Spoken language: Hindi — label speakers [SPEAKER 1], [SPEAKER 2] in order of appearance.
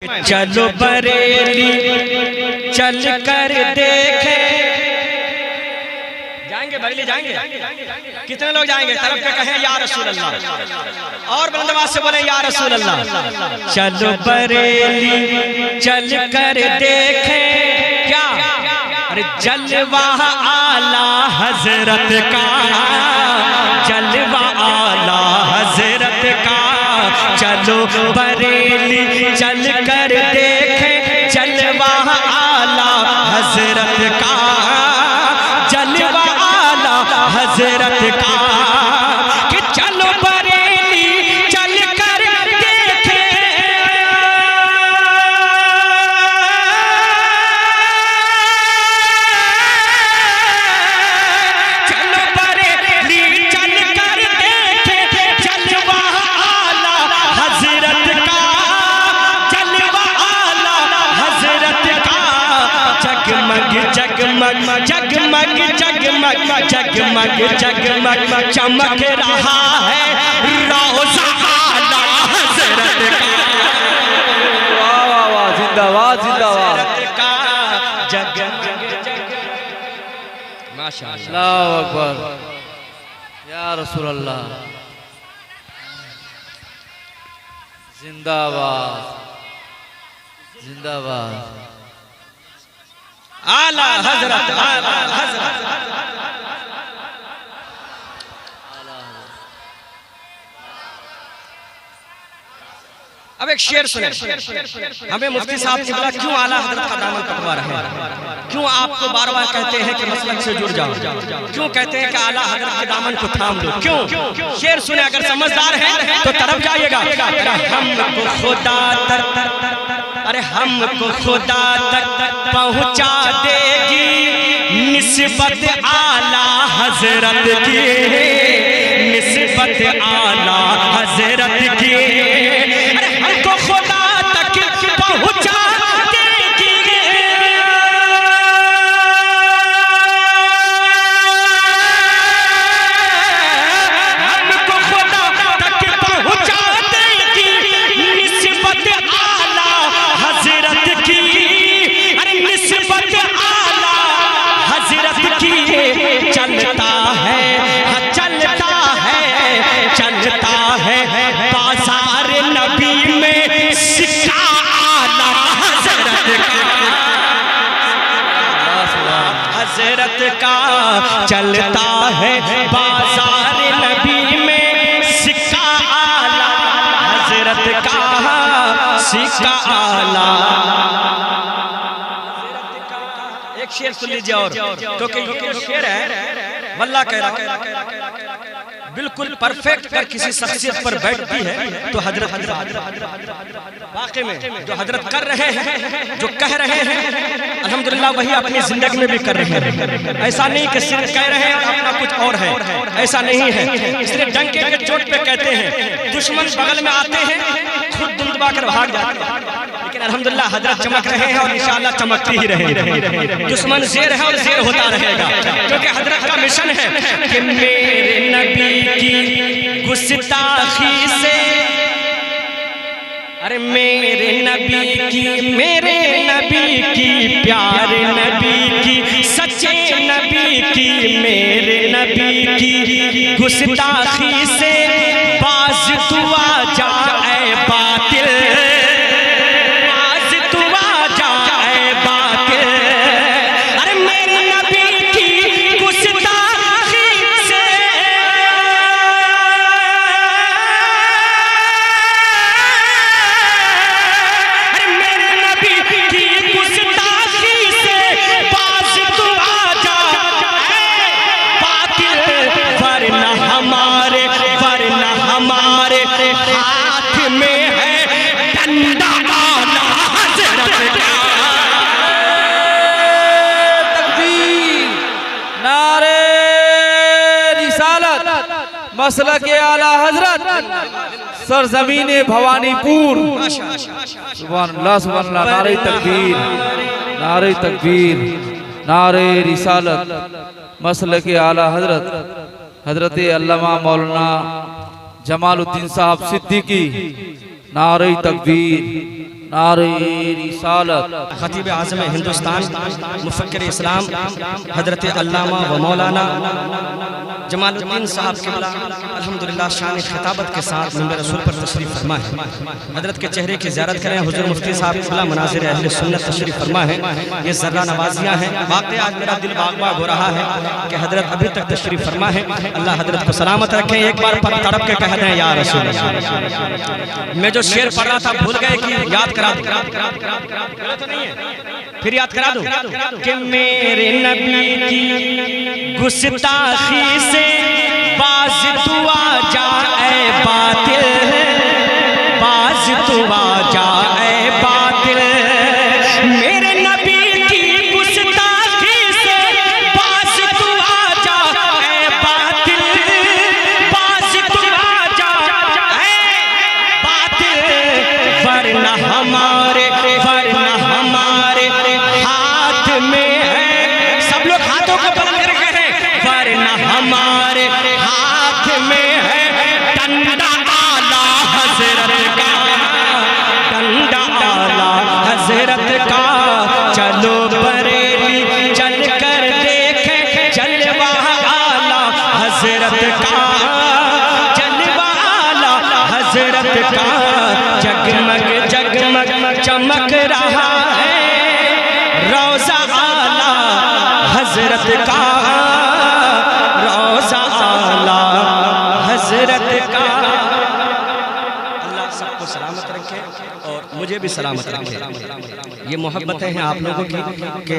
[SPEAKER 1] चलो बरेली चल कर देखे। जाएंगे बरेली जाएंगे? कितने लोग जाएंगे? तरफ पे कहें या रसूल अल्लाह, और बुलंद आवाज से बोले या रसूल अल्लाह। चलो बरेली चल कर देखे क्या? अरे जलवा आला हजरत का, जलवा आला हजरत का। चलो बरेली चल कर देखे जलवा आला हजरत का, जलवा आला हजरत का। कि चलो बरेली चल कर देखे, चलो बरेली चल कर देखे जलवा आला हजरत का, जलवा आला हजरत का। जगमग जगमग जगमग जगमग जगमग जगमग चमक रहा है रोज़ा आला हजरत का।
[SPEAKER 2] वाह वाह वाह, जिंदाबाद जिंदाबाद।
[SPEAKER 1] का जगमग जगमग, माशाअल्लाह,
[SPEAKER 2] अल्लाहु अकबर या रसूल अल्लाह। जिंदाबाद जिंदाबाद।
[SPEAKER 1] आला हजरत, आला हजरत। अब एक शेर सुने। हमें मुफ्ती साहब की बोला क्यों आला हजरत का दामन पकवा रहे हैं, क्यों आपको बार बार कहते हैं कि मसलक से जुड़ जाओ, क्यों कहते हैं कि आला हजरत के दामन को थाम लो, क्यों? शेर सुने, अगर समझदार हैं तो तरफ जाइएगा। हमको खुदा तक, अरे हमको खुदा तक पहुंचा देगी निस्बत आला हजरत की, निस्बत आला हजरत की। अरे हमको खुदा तक पहुंचा देगी, हमको खुदा तक पहुंचा देगी निस्बत आला हजरत की। अरे निस्बत आला हजरत की। चलता है, चलता है, चलता है बाजार नबी में सिक्का आला हजरत का, हजरत का। चलता है बाजार नबी में सिक्का आला हजरत का, सिक्का आला। एक शेर सुन लीजिए और, क्योंकि ये शेर है वल्लाह कह रहा बिल्कुल परफेक्ट कर किसी शख्सियत पर बैठती है तो हजरत वाकई में जो हजरत कर रहे हैं, जो कह रहे हैं, अल्हम्दुलिल्लाह वही अपनी जिंदगी में भी कर रहे हैं। ऐसा नहीं कि सिर्फ कह रहे हैं और अपना कुछ और है, ऐसा नहीं है। इसलिए डंके के चोट पे कहते हैं, दुश्मन बगल में आते हैं खुद दुमदुबा कर भाग जाते हैं, लेकिन अल्हम्दुलिल्लाह हजरत चमक रहे हैं और इंशाअल्लाह चमकती ही रहेंगे। दुश्मन ज़ेर है और ज़ेर होता रहेगा, क्योंकि हजरत का मिशन है कि मेरे नबी की गुस्ताखी से, अरे मेरे नबी की, मेरे नबी की, प्यारे नबी की, सच्चे नबी की, मेरे नबी की गुस्ताखी से बाज दुआ जाए बातिल, बाज दुआ जाए बातिल। अरे मेरे नबी की गुस्ताखी से, अरे मेरे नबी की गुस्ताखी से बाज दुआ जाए बातिल। वरना हमारे हाथ में है डंडा आला हजरत का।
[SPEAKER 2] तकबीर, नारे रिसालत, मसलक आला हजरत, सरजमीन भवानीपुर। सुभान अल्लाह सुभान अल्लाह। नारे तकबीर, नारे तकबीर, नारे रिसालत, मसलक आला हजरत हजरत अल्लामा मौलाना जमालुद्दीन साहब सिद्दीकी। नारे तकबीर, नारे रिसालत।
[SPEAKER 1] खतीब आज़म हिंदुस्तान मुफक्किर इस्लाम हजरत अल्लामा व मौलाना जमालुद्दीन साहब क़िबला अल्हम्दुलिल्लाह शान खिताबत के साथ मिंबर रसूल पर तशरीफ़ फरमा है। हजरत के चेहरे की ज़ियारत करें। हुज़ूर मुफ्ती साहब क़िबला मनाज़िर अहले सुन्नत तशरीफ़ फरमा है। ये ज़र्रा नवाजियाँ हैं। वाक़ई आज मेरा दिल बाग बाग हो रहा है कि हजरत अभी तक तशरीफ़ फरमा है। अल्लाह हजरत को सलामत रखें। एक बार पर तड़प के कह दें या रसूल अल्लाह। मैं जो शेर पढ़ रहा था भूल गए कि याद करा दूं, तो नहीं है, फिर याद करा दूं कि मेरे नबी की गुस्ताखी से बाज तू आ जाए बातिल, बाज तू आ जाए बातिल। मेरे नबी की गुस्ताखी से बाज तू आ जाए बातिल, बाज तू आ जाए बातिल। वरना हमारे हाथ में है, सब लोग हाथों को बुलंद करके कहें, वरना हमारे हाथ में है डंडा आला हजरत का, डंडा आला हजरत का। चलो बरेली चल कर देखें जलवा आला हजरत का, जलवा आला हजरत का। जगमग जगमग चमक रहा है रोज़ा आला हजरत का, रोज़ा आला हजरत का। अल्लाह सबको सलामत रखे और मुझे भी सलामत रखे। ये मोहब्बतें हैं आप लोगों की कि